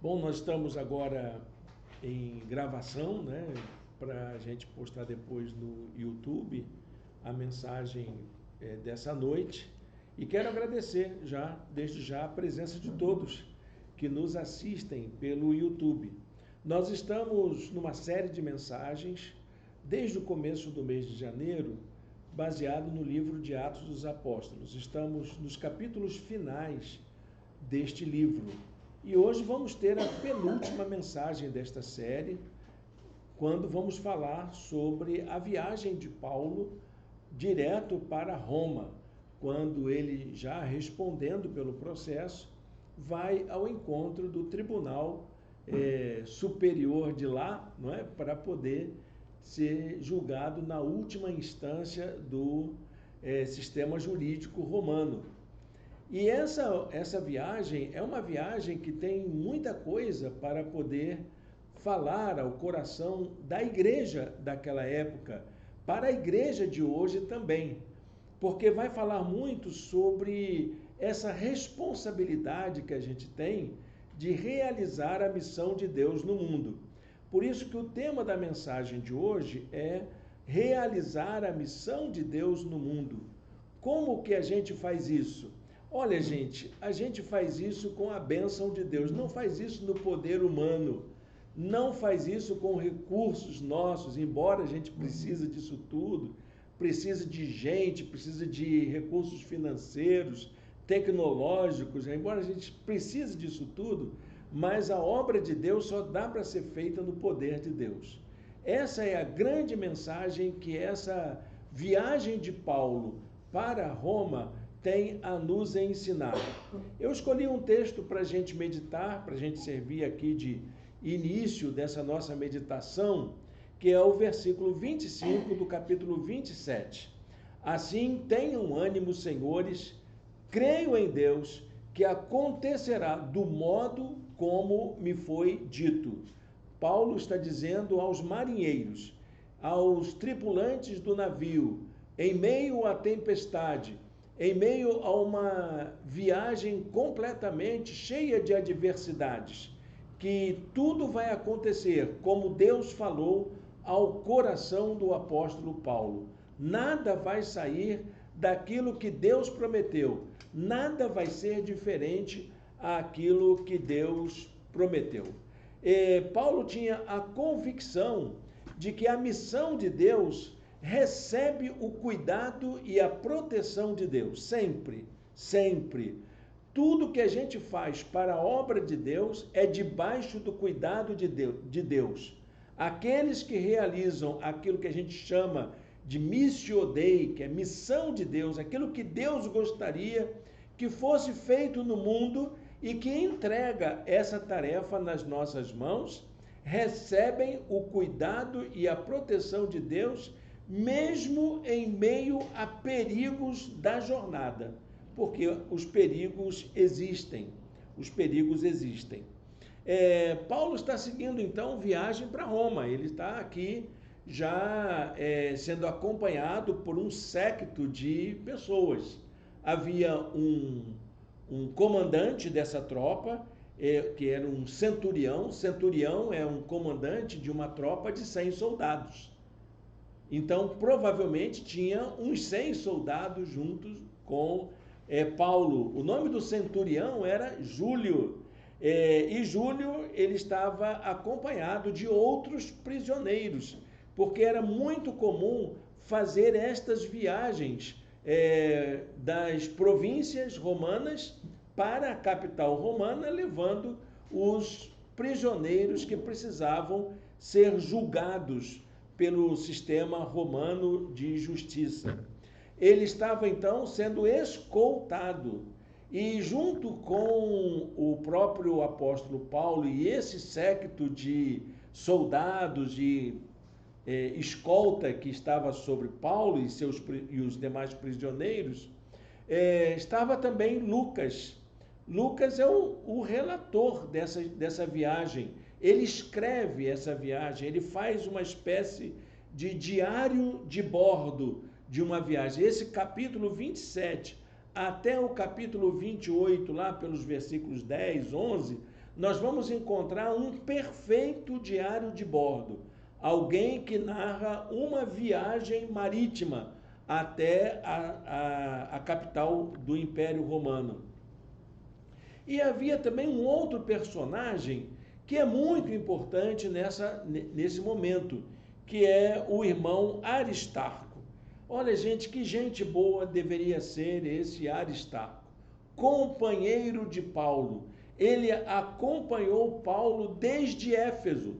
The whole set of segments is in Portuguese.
Bom, nós estamos agora em gravação, né, para a gente postar depois no YouTube a mensagem dessa noite. E quero agradecer desde já, a presença de todos que nos assistem pelo YouTube. Nós estamos numa série de mensagens desde o começo do mês de janeiro, baseado no livro de Atos dos Apóstolos. Estamos nos capítulos finais deste livro. E hoje vamos ter a penúltima mensagem desta série, quando vamos falar sobre a viagem de Paulo direto para Roma, quando ele, já respondendo pelo processo, vai ao encontro do tribunal superior de lá, não é, para poder ser julgado na última instância do sistema jurídico romano. E essa viagem é uma viagem que tem muita coisa para poder falar ao coração da igreja daquela época, para a igreja de hoje também, porque vai falar muito sobre essa responsabilidade que a gente tem de realizar a missão de Deus no mundo. Por isso que o tema da mensagem de hoje é realizar a missão de Deus no mundo. Como que a gente faz isso? Olha, gente, a gente faz isso com a bênção de Deus, não faz isso no poder humano, não faz isso com recursos nossos, embora a gente precise disso tudo, precisa de gente, precisa de recursos financeiros, tecnológicos, embora a gente precise disso tudo, mas a obra de Deus só dá para ser feita no poder de Deus. Essa é a grande mensagem que essa viagem de Paulo para Roma tem a nos ensinar. Eu escolhi um texto para a gente meditar, para a gente servir aqui de início dessa nossa meditação, que é o versículo 25 do capítulo 27. Assim, tenham ânimo, senhores, creio em Deus, que acontecerá do modo como me foi dito. Paulo está dizendo aos marinheiros, aos tripulantes do navio, em meio à tempestade, em meio a uma viagem completamente cheia de adversidades, que tudo vai acontecer como Deus falou ao coração do apóstolo Paulo. Nada vai sair daquilo que Deus prometeu, nada vai ser diferente àquilo que Deus prometeu. Paulo tinha a convicção de que a missão de Deus recebe o cuidado e a proteção de Deus, sempre, sempre. Tudo que a gente faz para a obra de Deus é debaixo do cuidado de Deus. Aqueles que realizam aquilo que a gente chama de missio Dei, que é missão de Deus, aquilo que Deus gostaria que fosse feito no mundo e que entrega essa tarefa nas nossas mãos, recebem o cuidado e a proteção de Deus, mesmo em meio a perigos da jornada, porque os perigos existem, Paulo está seguindo, então, viagem para Roma, ele está aqui já sendo acompanhado por um séquito de pessoas. Havia um comandante dessa tropa, que era um centurião. Centurião é um comandante de uma tropa de 100 soldados. Então, provavelmente, tinha uns 100 soldados juntos com Paulo. O nome do centurião era Júlio. E Júlio, ele estava acompanhado de outros prisioneiros, porque era muito comum fazer estas viagens das províncias romanas para a capital romana, levando os prisioneiros que precisavam ser julgados pelo sistema romano de justiça. Ele estava, então, sendo escoltado. E junto com o próprio apóstolo Paulo e esse séquito de soldados e escolta que estava sobre Paulo e os demais prisioneiros, estava também Lucas. Lucas é o relator dessa viagem. Ele escreve essa viagem, ele faz uma espécie de diário de bordo de uma viagem. Esse capítulo 27 até o capítulo 28, lá pelos versículos 10, 11, nós vamos encontrar um perfeito diário de bordo, alguém que narra uma viagem marítima até a capital do Império Romano. E havia também um outro personagem que é muito importante nesse momento, que é o irmão Aristarco. Olha, gente, que gente boa deveria ser esse Aristarco, companheiro de Paulo. Ele acompanhou Paulo desde Éfeso,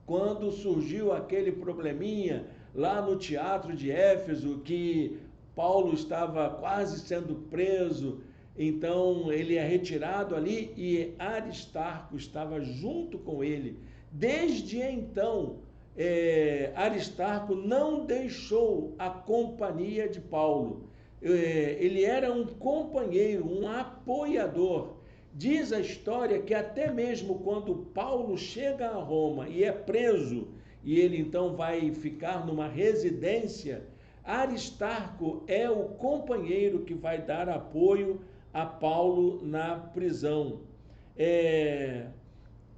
quando surgiu aquele probleminha lá no teatro de Éfeso, que Paulo estava quase sendo preso, então ele é retirado ali e Aristarco estava junto com ele. Desde então, Aristarco não deixou a companhia de Paulo. Ele era um companheiro, um apoiador. Diz a história que até mesmo quando Paulo chega a Roma e é preso, e ele então vai ficar numa residência, Aristarco é o companheiro que vai dar apoio a Paulo na prisão.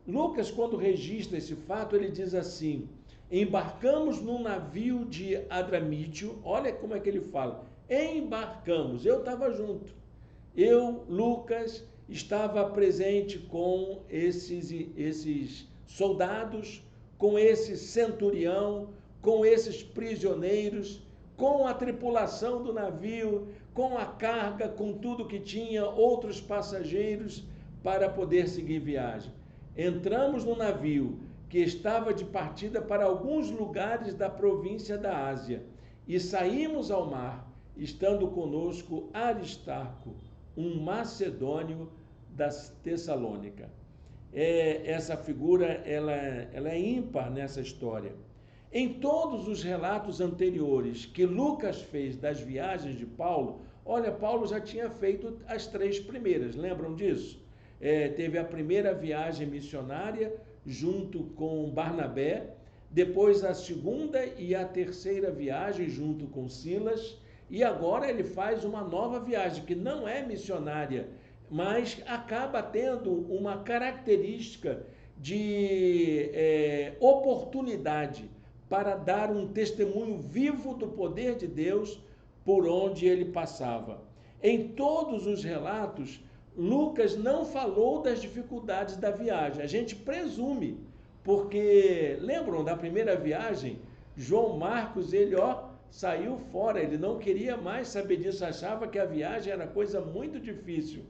Lucas, quando registra esse fato, ele diz assim: embarcamos num navio de Adramítio. Olha como é que ele fala, embarcamos, eu estava junto. Eu, Lucas, estava presente com esses soldados, com esse centurião, com esses prisioneiros, com a tripulação do navio, com a carga, com tudo que tinha, outros passageiros, para poder seguir viagem. Entramos no navio que estava de partida para alguns lugares da província da Ásia e saímos ao mar, estando conosco Aristarco, um macedônio da Tessalônica. Essa figura ela é ímpar nessa história. Em todos os relatos anteriores que Lucas fez das viagens de Paulo, olha, Paulo já tinha feito as 3 primeiras, lembram disso? Teve a primeira viagem missionária junto com Barnabé, depois a segunda e a terceira viagem junto com Silas, e agora ele faz uma nova viagem que não é missionária, mas acaba tendo uma característica de oportunidade para dar um testemunho vivo do poder de Deus por onde ele passava. Em todos os relatos, Lucas não falou das dificuldades da viagem. A gente presume, porque lembram da primeira viagem? João Marcos, ele saiu fora, ele não queria mais saber disso, achava que a viagem era coisa muito difícil.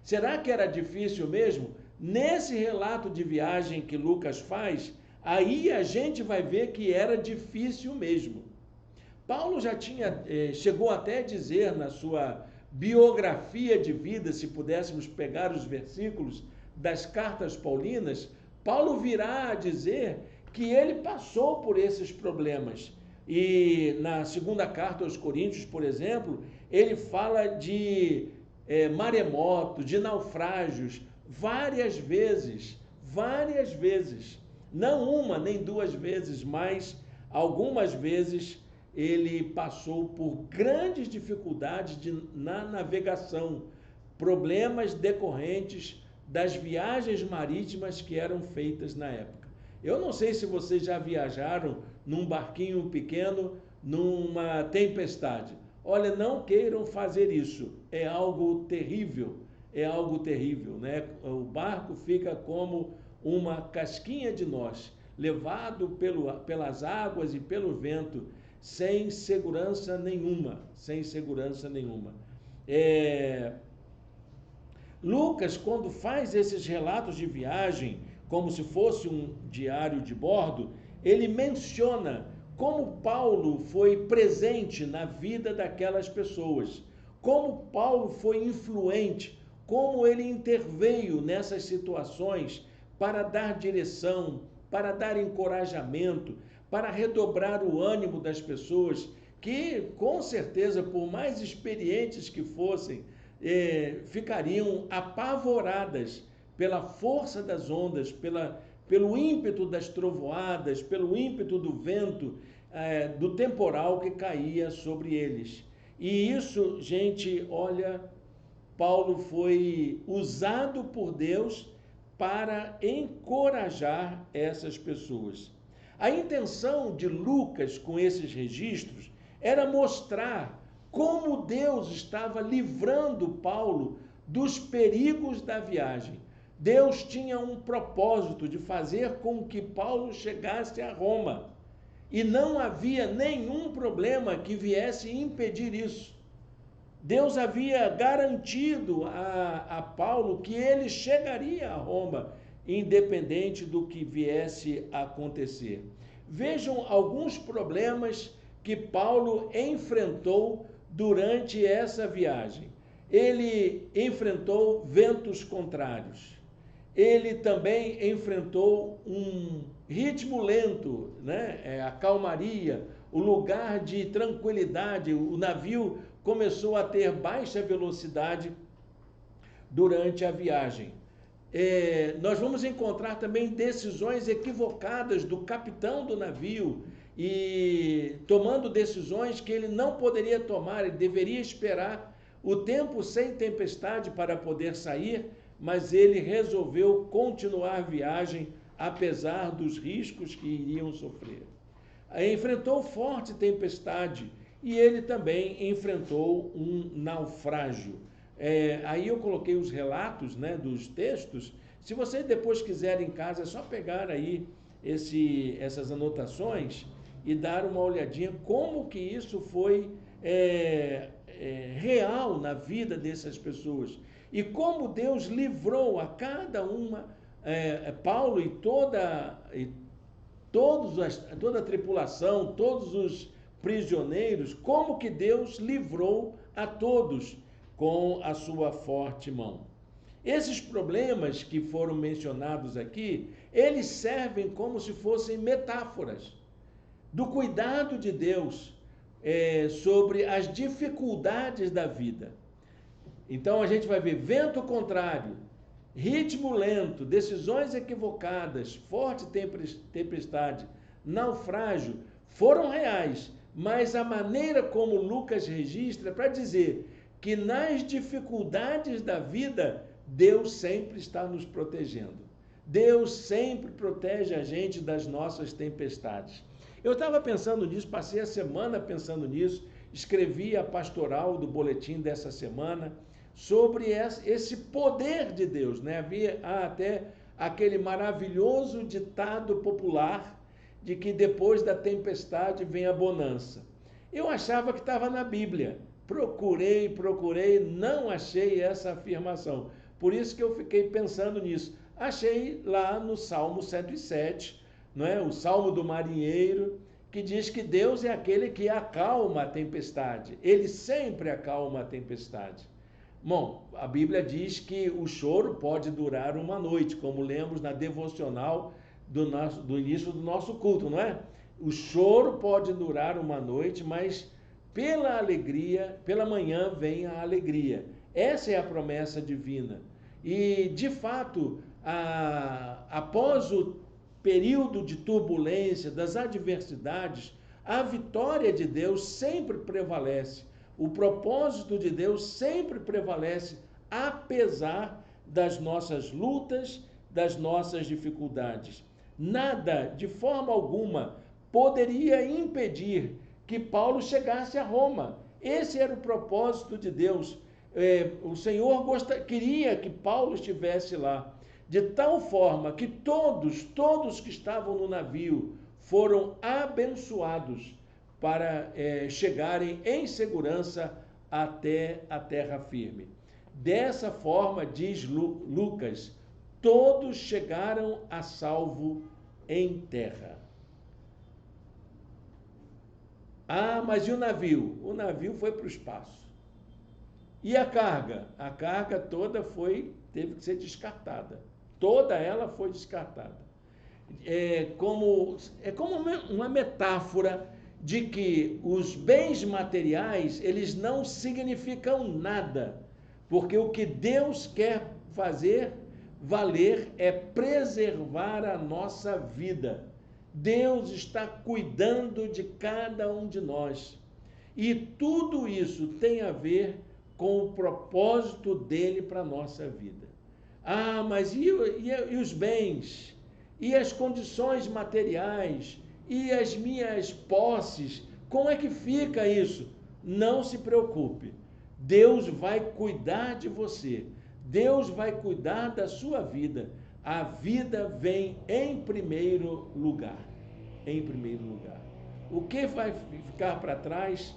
Será que era difícil mesmo? Nesse relato de viagem que Lucas faz, aí a gente vai ver que era difícil mesmo. Paulo já chegou até a dizer na sua biografia de vida, se pudéssemos pegar os versículos das cartas paulinas, Paulo virá a dizer que ele passou por esses problemas. E na segunda carta aos Coríntios, por exemplo, ele fala de maremotos, de naufrágios, várias vezes, não uma nem 2 vezes, mas algumas vezes ele passou por grandes dificuldades na navegação, problemas decorrentes das viagens marítimas que eram feitas na época. Eu não sei se vocês já viajaram num barquinho pequeno, numa tempestade. Olha, não queiram fazer isso, é algo terrível, né? O barco fica como uma casquinha de nós, levado pelas águas e pelo vento, sem segurança nenhuma. Lucas, quando faz esses relatos de viagem, como se fosse um diário de bordo, ele menciona como Paulo foi presente na vida daquelas pessoas, como Paulo foi influente, como ele interveio nessas situações para dar direção, para dar encorajamento, para redobrar o ânimo das pessoas que, com certeza, por mais experientes que fossem, ficariam apavoradas pela força das ondas, pelo ímpeto das trovoadas, pelo ímpeto do vento, do temporal que caía sobre eles. E isso, gente, olha, Paulo foi usado por Deus para encorajar essas pessoas. A intenção de Lucas com esses registros era mostrar como Deus estava livrando Paulo dos perigos da viagem. Deus tinha um propósito de fazer com que Paulo chegasse a Roma. E não havia nenhum problema que viesse impedir isso. Deus havia garantido a Paulo que ele chegaria a Roma, independente do que viesse a acontecer. Vejam alguns problemas que Paulo enfrentou durante essa viagem. Ele enfrentou ventos contrários. Ele também enfrentou um ritmo lento, né? A calmaria, o lugar de tranquilidade. O navio começou a ter baixa velocidade durante a viagem. Nós vamos encontrar também decisões equivocadas do capitão do navio e tomando decisões que ele não poderia tomar, ele deveria esperar o tempo sem tempestade para poder sair, mas ele resolveu continuar a viagem apesar dos riscos que iriam sofrer. Enfrentou forte tempestade e ele também enfrentou um naufrágio. Aí eu coloquei os relatos, né, dos textos. Se você depois quiser em casa, é só pegar aí essas anotações e dar uma olhadinha como que isso foi real na vida dessas pessoas. E como Deus livrou a cada uma, Paulo e toda a tripulação, todos os prisioneiros, como que Deus livrou a todos com a sua forte mão. Esses problemas que foram mencionados aqui, eles servem como se fossem metáforas do cuidado de Deus sobre as dificuldades da vida. Então a gente vai ver vento contrário, ritmo lento, decisões equivocadas, forte tempestade, naufrágio, foram reais, mas a maneira como Lucas registra para dizer que nas dificuldades da vida, Deus sempre está nos protegendo. Deus sempre protege a gente das nossas tempestades. Eu estava pensando nisso, passei a semana pensando nisso, escrevi a pastoral do boletim dessa semana sobre esse poder de Deus, né? Há até aquele maravilhoso ditado popular de que depois da tempestade vem a bonança. Eu achava que estava na Bíblia. Procurei, não achei essa afirmação. Por isso que eu fiquei pensando nisso. Achei lá no Salmo 107, não é? O Salmo do Marinheiro, que diz que Deus é aquele que acalma a tempestade. Ele sempre acalma a tempestade. Bom, a Bíblia diz que o choro pode durar uma noite, como lemos na devocional do início do nosso culto, não é? O choro pode durar uma noite, mas pela alegria, pela manhã vem a alegria. Essa é a promessa divina. E, de fato, após o período de turbulência, das adversidades, a vitória de Deus sempre prevalece. O propósito de Deus sempre prevalece, apesar das nossas lutas, das nossas dificuldades. Nada, de forma alguma, poderia impedir que Paulo chegasse a Roma. Esse era o propósito de Deus. O Senhor queria que Paulo estivesse lá, de tal forma que todos que estavam no navio foram abençoados para chegarem em segurança até a terra firme. Dessa forma, diz Lucas, todos chegaram a salvo em terra. Ah, mas e o navio? O navio foi para o espaço. E a carga? A carga toda teve que ser descartada. Toda ela foi descartada. É como uma metáfora de que os bens materiais, eles não significam nada, porque o que Deus quer fazer valer é preservar a nossa vida. Deus está cuidando de cada um de nós. E tudo isso tem a ver com o propósito dele para a nossa vida. Ah, mas e os bens? E as condições materiais? E as minhas posses? Como é que fica isso? Não se preocupe. Deus vai cuidar de você. Deus vai cuidar da sua vida. A vida vem em primeiro lugar. Em primeiro lugar. O que vai ficar para trás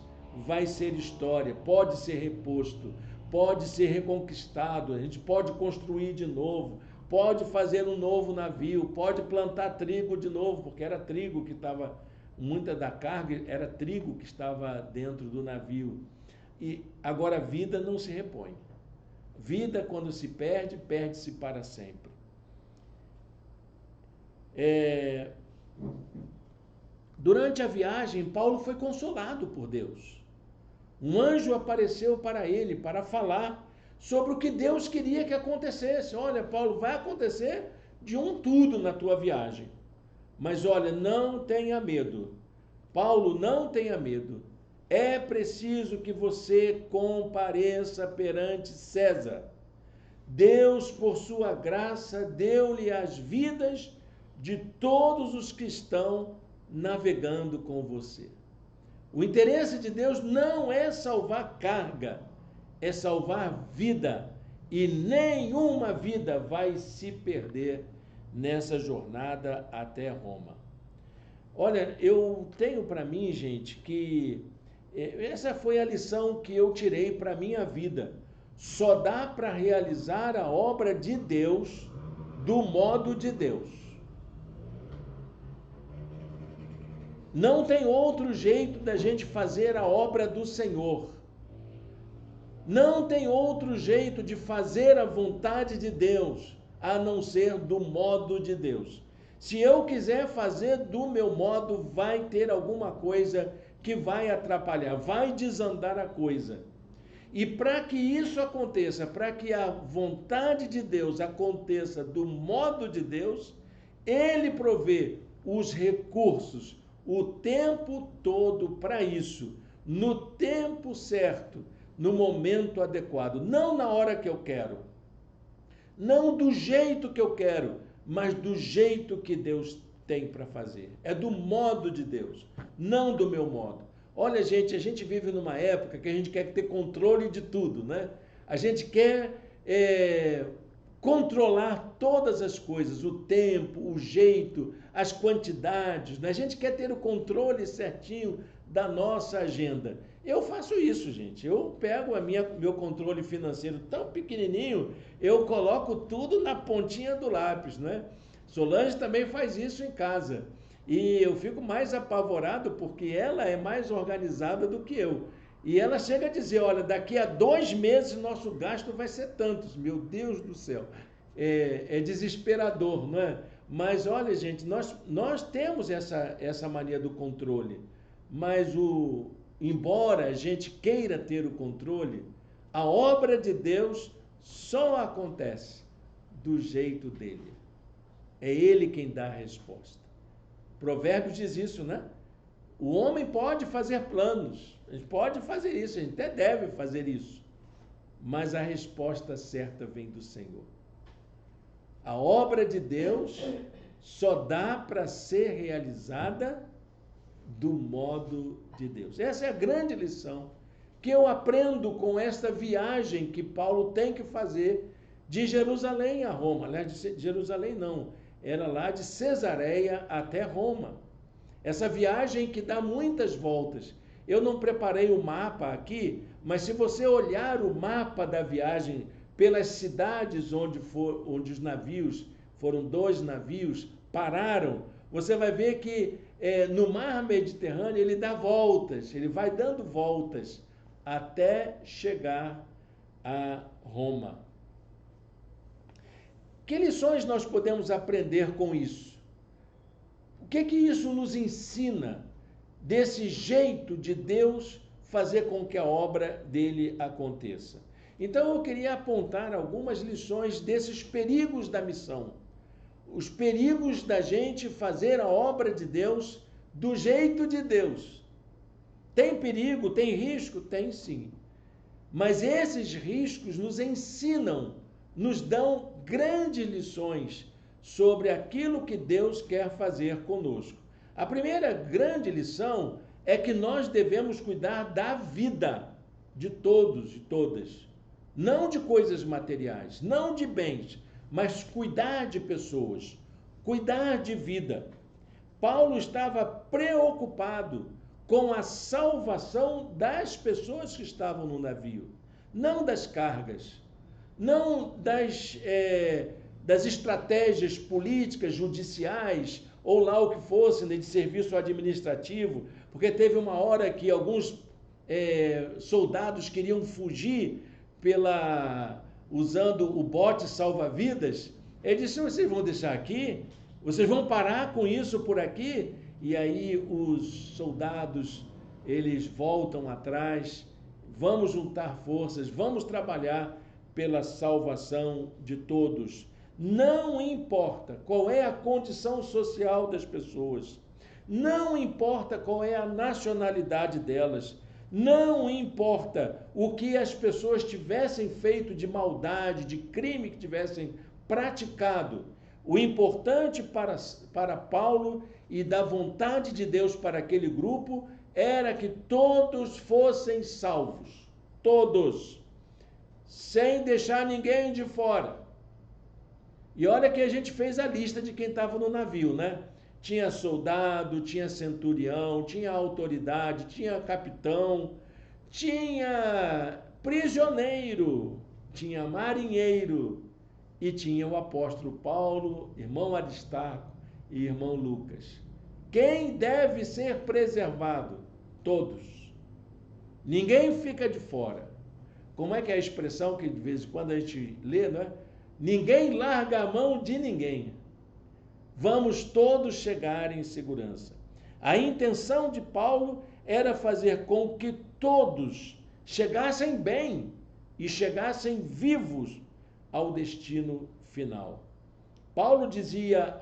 vai ser história, pode ser reposto, pode ser reconquistado, a gente pode construir de novo, pode fazer um novo navio, pode plantar trigo de novo, porque era trigo que estava, muita da carga era trigo que estava dentro do navio. E agora a vida não se repõe. Vida, quando se perde, perde-se para sempre. Durante a viagem, Paulo foi consolado por Deus. Um anjo apareceu para ele para falar sobre o que Deus queria que acontecesse. Olha, Paulo, vai acontecer de um tudo na tua viagem. Mas olha, não tenha medo. Paulo, não tenha medo. É preciso que você compareça perante César. Deus, por sua graça, deu-lhe as vidas de todos os que estão navegando com você. O interesse de Deus não é salvar carga, é salvar vida. E nenhuma vida vai se perder nessa jornada até Roma. Olha, eu tenho para mim, gente, que essa foi a lição que eu tirei para a minha vida. Só dá para realizar a obra de Deus do modo de Deus. Não tem outro jeito da gente fazer a obra do Senhor. Não tem outro jeito de fazer a vontade de Deus, a não ser do modo de Deus. Se eu quiser fazer do meu modo, vai ter alguma coisa que vai atrapalhar, vai desandar a coisa. E para que isso aconteça, para que a vontade de Deus aconteça do modo de Deus, Ele provê os recursos, o tempo todo para isso, no tempo certo, no momento adequado, não na hora que eu quero, não do jeito que eu quero, mas do jeito que Deus tem para fazer. É do modo de Deus, não do meu modo. Olha, gente, a gente vive numa época que a gente quer ter controle de tudo, né? A gente quer controlar todas as coisas, o tempo, o jeito, as quantidades, né? A gente quer ter o controle certinho da nossa agenda. Eu faço isso, gente. Eu pego meu controle financeiro tão pequenininho, eu coloco tudo na pontinha do lápis, né? Solange também faz isso em casa. E eu fico mais apavorado porque ela é mais organizada do que eu. E ela chega a dizer, olha, daqui a 2 meses nosso gasto vai ser tantos. Meu Deus do céu. É desesperador, não é? Mas olha, gente, nós temos essa mania do controle. Mas embora a gente queira ter o controle, a obra de Deus só acontece do jeito dele. É ele quem dá a resposta. Provérbios diz isso, né? O homem pode fazer planos, a gente pode fazer isso, a gente até deve fazer isso, mas a resposta certa vem do Senhor. A obra de Deus só dá para ser realizada do modo de Deus. Essa é a grande lição que eu aprendo com esta viagem que Paulo tem que fazer de Jerusalém a Roma. Aliás, de Jerusalém não, era lá de Cesareia até Roma. Essa viagem que dá muitas voltas. Eu não preparei o mapa aqui, mas se você olhar o mapa da viagem pelas cidades onde os navios, foram 2 navios, pararam, você vai ver que no mar Mediterrâneo ele dá voltas, ele vai dando voltas até chegar a Roma. Que lições nós podemos aprender com isso? O que isso nos ensina desse jeito de Deus fazer com que a obra dele aconteça? Então eu queria apontar algumas lições desses perigos da missão. Os perigos da gente fazer a obra de Deus do jeito de Deus. Tem perigo, tem risco? Tem sim. Mas esses riscos nos ensinam nos dão grandes lições sobre aquilo que Deus quer fazer conosco. A primeira grande lição é que nós devemos cuidar da vida de todos e todas, não de coisas materiais, não de bens, mas cuidar de pessoas, cuidar de vida. Paulo estava preocupado com a salvação das pessoas que estavam no navio, não das cargas, não das estratégias políticas, judiciais, ou lá o que fosse, né, de serviço administrativo, porque teve uma hora que alguns soldados queriam fugir usando o bote salva-vidas. Ele disse: vocês vão deixar aqui? Vocês vão parar com isso por aqui? E aí os soldados, eles voltam atrás, vamos juntar forças, vamos trabalhar pela salvação de todos. Não importa qual é a condição social das pessoas, não importa qual é a nacionalidade delas, não importa o que as pessoas tivessem feito de maldade, de crime que tivessem praticado. O importante para Paulo e da vontade de Deus para aquele grupo era que todos fossem salvos, todos, sem deixar ninguém de fora. E olha que a gente fez a lista de quem estava no navio, né? Tinha soldado, tinha centurião, tinha autoridade, tinha capitão, tinha prisioneiro, tinha marinheiro e tinha o apóstolo Paulo, irmão Aristarco e irmão Lucas. Quem deve ser preservado? Todos. Ninguém fica de fora. Como é que é a expressão que de vez em quando a gente lê, não é? Ninguém larga a mão de ninguém. Vamos todos chegar em segurança. A intenção de Paulo era fazer com que todos chegassem bem e chegassem vivos ao destino final. Paulo dizia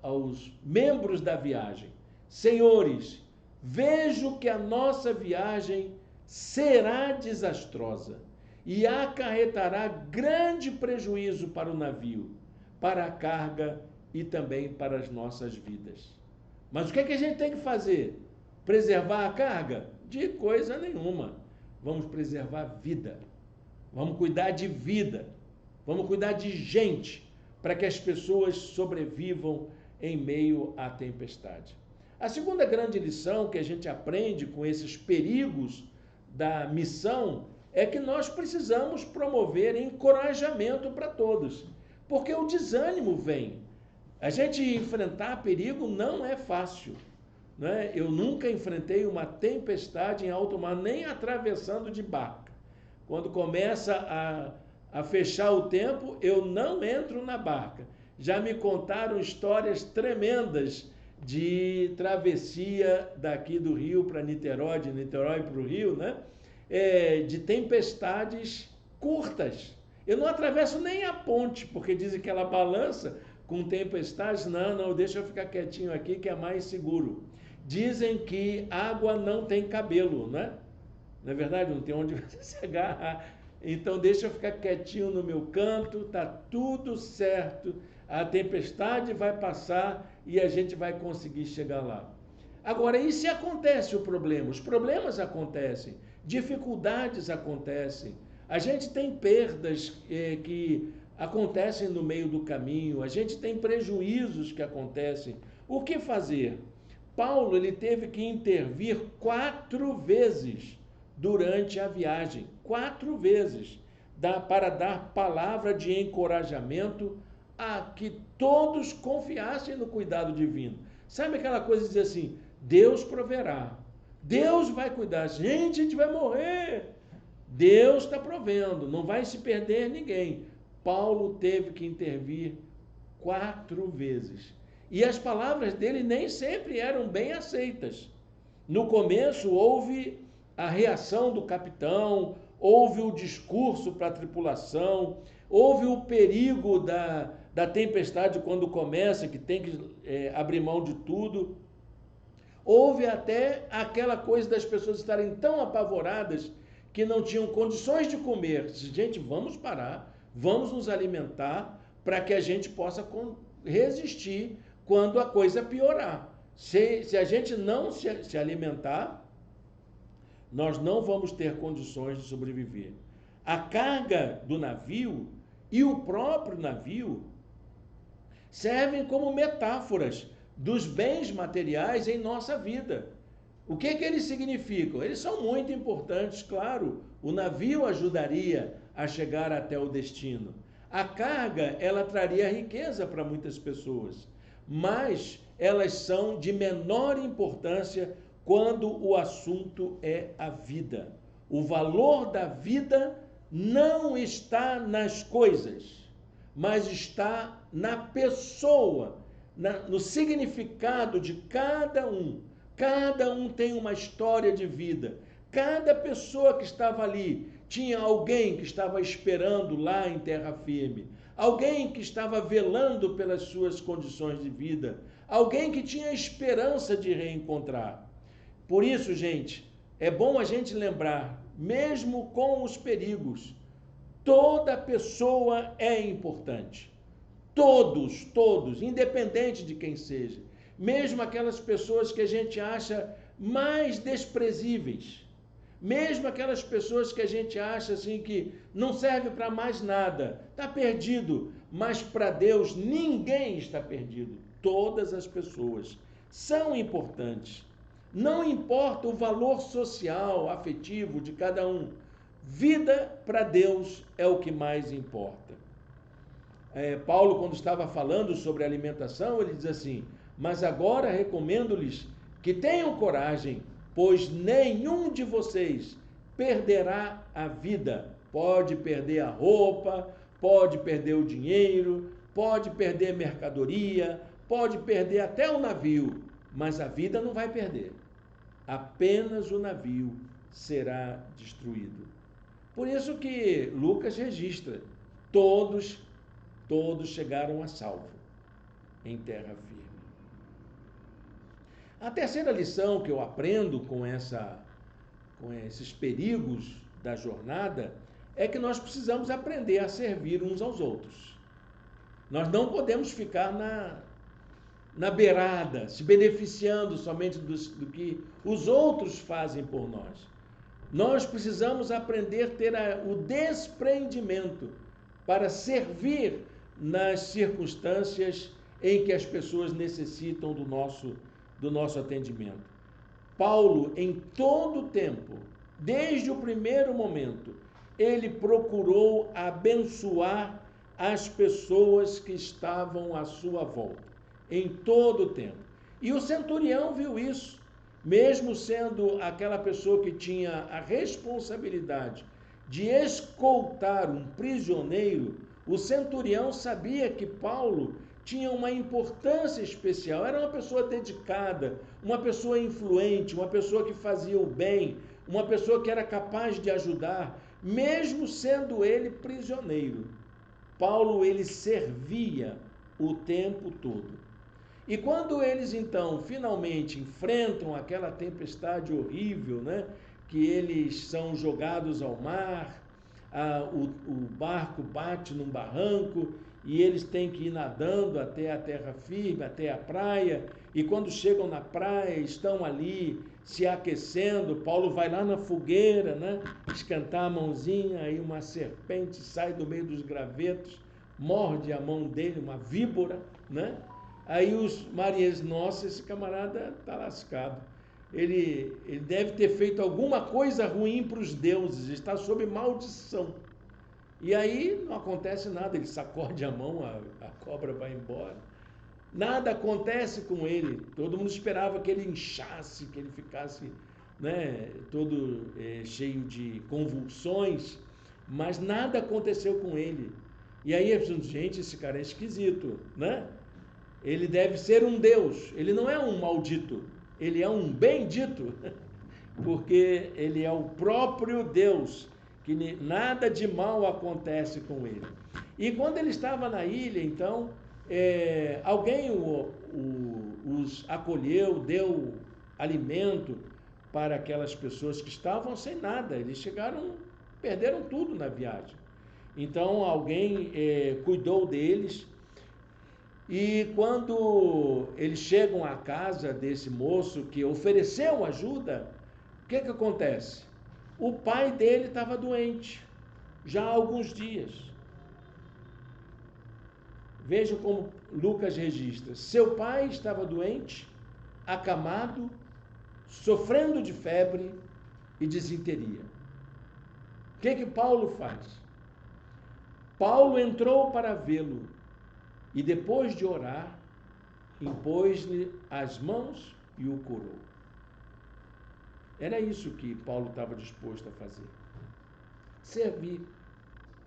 aos membros da viagem: senhores, vejo que a nossa viagem será desastrosa e acarretará grande prejuízo para o navio, para a carga e também para as nossas vidas. Mas o que é que a gente tem que fazer? Preservar a carga? De coisa nenhuma. Vamos preservar a vida. Vamos cuidar de vida. Vamos cuidar de gente, para que as pessoas sobrevivam em meio à tempestade. A segunda grande lição que a gente aprende com esses perigos da missão é que nós precisamos promover encorajamento para todos, porque o desânimo vem. A gente enfrentar perigo não é fácil, né? Eu nunca enfrentei uma tempestade em alto mar, nem atravessando de barca. Quando começa a fechar o tempo, eu não entro na barca. Já me contaram histórias tremendas de travessia daqui do Rio para Niterói, de Niterói para o Rio, né? De tempestades curtas. Eu não atravesso nem a ponte, porque dizem que ela balança com tempestades. Não, deixa eu ficar quietinho aqui que é mais seguro. Dizem que água não tem cabelo, né? Não é verdade? Não tem onde você se agarrar. Então deixa eu ficar quietinho no meu canto, tá tudo certo. A tempestade vai passar e a gente vai conseguir chegar lá. Agora, e se acontece o problema? Os problemas acontecem, dificuldades acontecem. A gente tem perdas que acontecem no meio do caminho, a gente tem prejuízos que acontecem. O que fazer? Paulo, ele teve que intervir 4 vezes durante a viagem, 4 vezes, para dar palavra de encorajamento a que todos confiassem no cuidado divino. Sabe aquela coisa de dizer assim, Deus proverá, Deus vai cuidar, gente, a gente vai morrer. Deus está provendo, não vai se perder ninguém. Paulo teve que intervir 4 vezes. E as palavras dele nem sempre eram bem aceitas. No começo houve a reação do capitão, houve o discurso para a tripulação, houve o perigo da tempestade quando começa, que tem que abrir mão de tudo. Houve até aquela coisa das pessoas estarem tão apavoradas que não tinham condições de comer. Gente, vamos parar, vamos nos alimentar para que a gente possa resistir quando a coisa piorar. Se a gente não se alimentar, nós não vamos ter condições de sobreviver. A carga do navio e o próprio navio servem como metáforas dos bens materiais em nossa vida. O que eles significam? Eles são muito importantes, claro. O navio ajudaria a chegar até o destino. A carga, ela traria riqueza para muitas pessoas, mas elas são de menor importância quando o assunto é a vida. O valor da vida não está nas coisas, mas está na pessoa, no significado de cada um. Cada um tem uma história de vida. Cada pessoa que estava ali tinha alguém que estava esperando lá em terra firme, alguém que estava velando pelas suas condições de vida, alguém que tinha esperança de reencontrar. Por isso, gente, é bom a gente lembrar, mesmo com os perigos, toda pessoa é importante. Todos, independente de quem seja. Mesmo aquelas pessoas que a gente acha mais desprezíveis. Mesmo aquelas pessoas que a gente acha assim que não serve para mais nada. Está perdido. Mas para Deus ninguém está perdido. Todas as pessoas são importantes. Não importa o valor social, afetivo de cada um. Vida para Deus é o que mais importa. Paulo, quando estava falando sobre alimentação, ele diz assim: mas agora recomendo-lhes que tenham coragem, pois nenhum de vocês perderá a vida. Pode perder a roupa, pode perder o dinheiro, pode perder a mercadoria, pode perder até o navio, mas a vida não vai perder. Apenas o navio será destruído. Por isso que Lucas registra, todos chegaram a salvo em terra firme. A terceira lição que eu aprendo com esses perigos da jornada é que nós precisamos aprender a servir uns aos outros. Nós não podemos ficar na beirada, se beneficiando somente do que os outros fazem por nós. Nós precisamos aprender a ter o despreendimento para servir nas circunstâncias em que as pessoas necessitam do nosso atendimento. Paulo, em todo o tempo, desde o primeiro momento, ele procurou abençoar as pessoas que estavam à sua volta, em todo o tempo. E o centurião viu isso, mesmo sendo aquela pessoa que tinha a responsabilidade de escoltar um prisioneiro, o centurião sabia que Paulo tinha uma importância especial, era uma pessoa dedicada, uma pessoa influente, uma pessoa que fazia o bem, uma pessoa que era capaz de ajudar, mesmo sendo ele prisioneiro. Paulo, ele servia o tempo todo. E quando eles, então, finalmente enfrentam aquela tempestade horrível, né, que eles são jogados ao mar, o barco bate num barranco e eles têm que ir nadando até a terra firme, até a praia, e quando chegam na praia, estão ali se aquecendo, Paulo vai lá na fogueira, né, esquentar a mãozinha, aí uma serpente sai do meio dos gravetos, morde a mão dele, uma víbora, né? Aí os marinheiros, nossa, esse camarada está lascado. Ele deve ter feito alguma coisa ruim para os deuses, está sob maldição. E aí não acontece nada, ele sacode a mão, a cobra vai embora. Nada acontece com ele. Todo mundo esperava que ele inchasse, que ele ficasse, né, todo cheio de convulsões, mas nada aconteceu com ele. E aí eu penso, gente, esse cara é esquisito, né? Ele deve ser um Deus, ele não é um maldito, ele é um bendito, porque ele é o próprio Deus, que nada de mal acontece com ele. E quando ele estava na ilha, então, alguém os acolheu, deu alimento. para aquelas pessoas que estavam sem nada. Eles perderam tudo na viagem. Então alguém cuidou deles, e quando eles chegam à casa desse moço que ofereceu ajuda, o que acontece? O pai dele estava doente, já há alguns dias. Veja como Lucas registra. Seu pai estava doente, acamado, sofrendo de febre e disenteria. O que Paulo faz? Paulo entrou para vê-lo e, depois de orar, impôs-lhe as mãos e o curou. Era isso que Paulo estava disposto a fazer. Servir,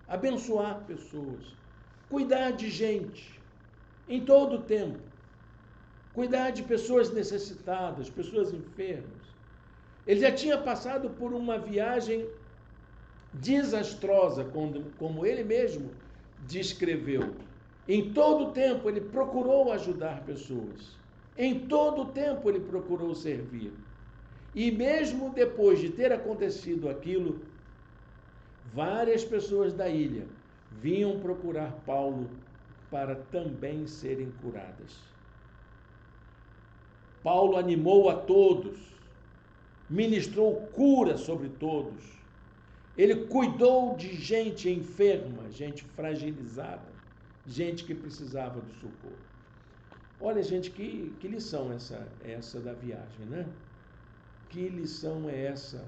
abençoar pessoas, cuidar de gente em todo o tempo, cuidar de pessoas necessitadas, pessoas enfermas. Ele já tinha passado por uma viagem desastrosa, como ele mesmo descreveu. Em todo o tempo ele procurou ajudar pessoas. Em todo o tempo ele procurou servir. E mesmo depois de ter acontecido aquilo, várias pessoas da ilha vinham procurar Paulo para também serem curadas. Paulo animou a todos, ministrou cura sobre todos. Ele cuidou de gente enferma, gente fragilizada, gente que precisava do socorro. Olha, gente, que lição essa da viagem, né? Que lição é essa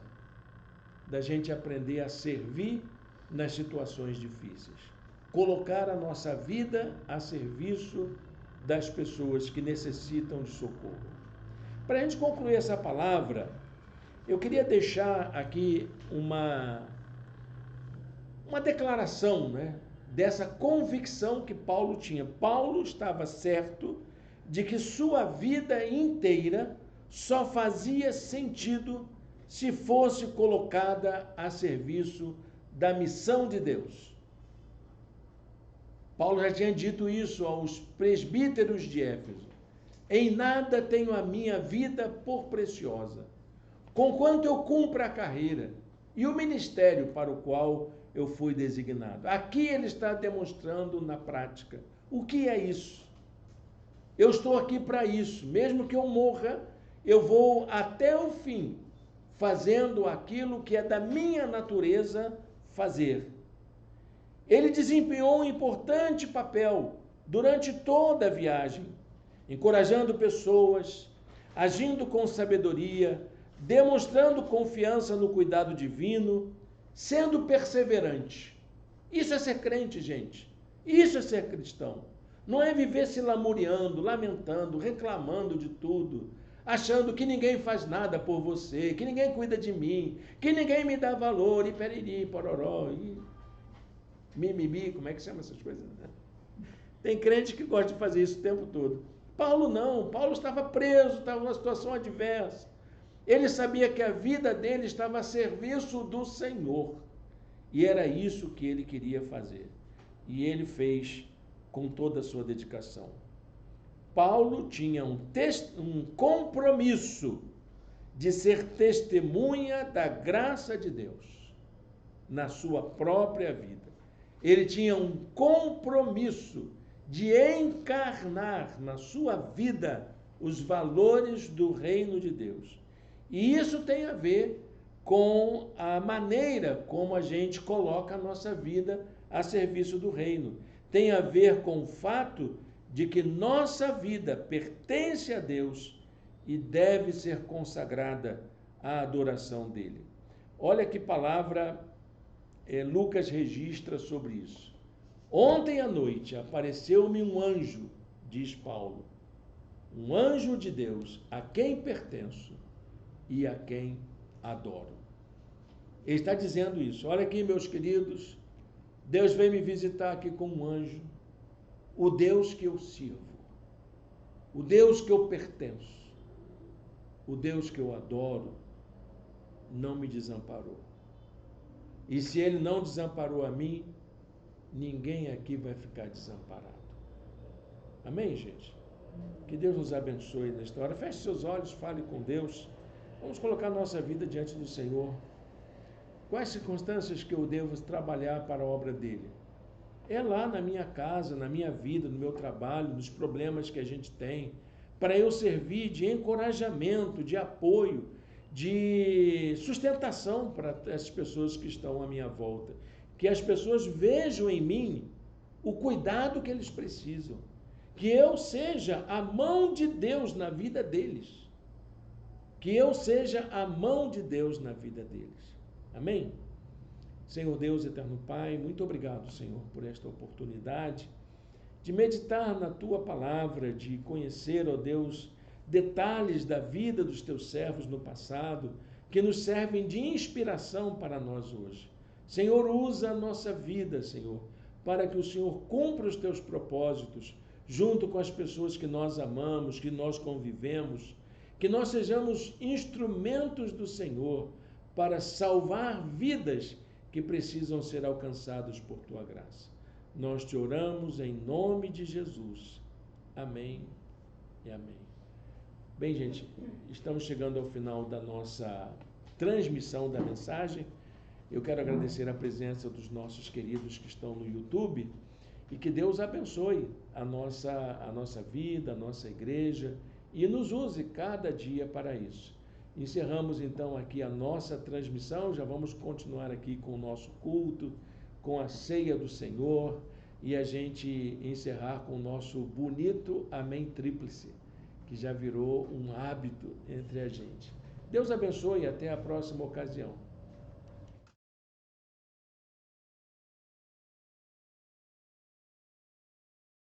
da gente aprender a servir nas situações difíceis? Colocar a nossa vida a serviço das pessoas que necessitam de socorro. Para a gente concluir essa palavra, eu queria deixar aqui uma declaração, né, dessa convicção que Paulo tinha. Paulo estava certo de que sua vida inteira só fazia sentido se fosse colocada a serviço da missão de Deus. Paulo já tinha dito isso aos presbíteros de Éfeso. Em nada tenho a minha vida por preciosa, conquanto eu cumpra a carreira e o ministério para o qual eu fui designado. Aqui ele está demonstrando na prática o que é isso. Eu estou aqui para isso. Mesmo que eu morra, eu vou até o fim fazendo aquilo que é da minha natureza fazer. Ele desempenhou um importante papel durante toda a viagem, encorajando pessoas, agindo com sabedoria, demonstrando confiança no cuidado divino, sendo perseverante. Isso é ser crente, gente. Isso é ser cristão. Não é viver se lamuriando, lamentando, reclamando de tudo, achando que ninguém faz nada por você, que ninguém cuida de mim, que ninguém me dá valor, e periri, pororó, e mimimi, como é que chama essas coisas? Tem crente que gosta de fazer isso o tempo todo. Paulo não, Paulo estava preso, estava numa situação adversa. Ele sabia que a vida dele estava a serviço do Senhor. E era isso que ele queria fazer. E ele fez com toda a sua dedicação. Paulo tinha um compromisso de ser testemunha da graça de Deus na sua própria vida. Ele tinha um compromisso de encarnar na sua vida os valores do reino de Deus. E isso tem a ver com a maneira como a gente coloca a nossa vida a serviço do reino. Tem a ver com o fato de que nossa vida pertence a Deus e deve ser consagrada à adoração dele. Olha que palavra Lucas registra sobre isso. Ontem à noite apareceu-me um anjo, diz Paulo, um anjo de Deus, a quem pertenço e a quem adoro. Ele está dizendo isso. Olha aqui, meus queridos, Deus veio me visitar aqui com um anjo, o Deus que eu sirvo, o Deus que eu pertenço, o Deus que eu adoro, não me desamparou. E se ele não desamparou a mim, ninguém aqui vai ficar desamparado. Amém, gente? Que Deus nos abençoe nesta hora. Feche seus olhos, fale com Deus. Vamos colocar nossa vida diante do Senhor. Quais circunstâncias que eu devo trabalhar para a obra dele? É lá na minha casa, na minha vida, no meu trabalho, nos problemas que a gente tem, para eu servir de encorajamento, de apoio, de sustentação para as pessoas que estão à minha volta. Que as pessoas vejam em mim o cuidado que eles precisam. Que eu seja a mão de Deus na vida deles. Que eu seja a mão de Deus na vida deles. Amém? Senhor Deus, eterno Pai, muito obrigado, Senhor, por esta oportunidade de meditar na Tua palavra, de conhecer, ó Deus, detalhes da vida dos Teus servos no passado, que nos servem de inspiração para nós hoje. Senhor, usa a nossa vida, Senhor, para que o Senhor cumpra os Teus propósitos, junto com as pessoas que nós amamos, que nós convivemos, que nós sejamos instrumentos do Senhor para salvar vidas que precisam ser alcançadas por Tua graça. Nós te oramos em nome de Jesus. Amém e amém. Bem, gente, estamos chegando ao final da nossa transmissão da mensagem. Eu quero agradecer a presença dos nossos queridos que estão no YouTube e que Deus abençoe a nossa vida, a nossa igreja e nos use cada dia para isso. Encerramos então aqui a nossa transmissão, já vamos continuar aqui com o nosso culto, com a ceia do Senhor e a gente encerrar com o nosso bonito amém tríplice, que já virou um hábito entre a gente. Deus abençoe e até a próxima ocasião.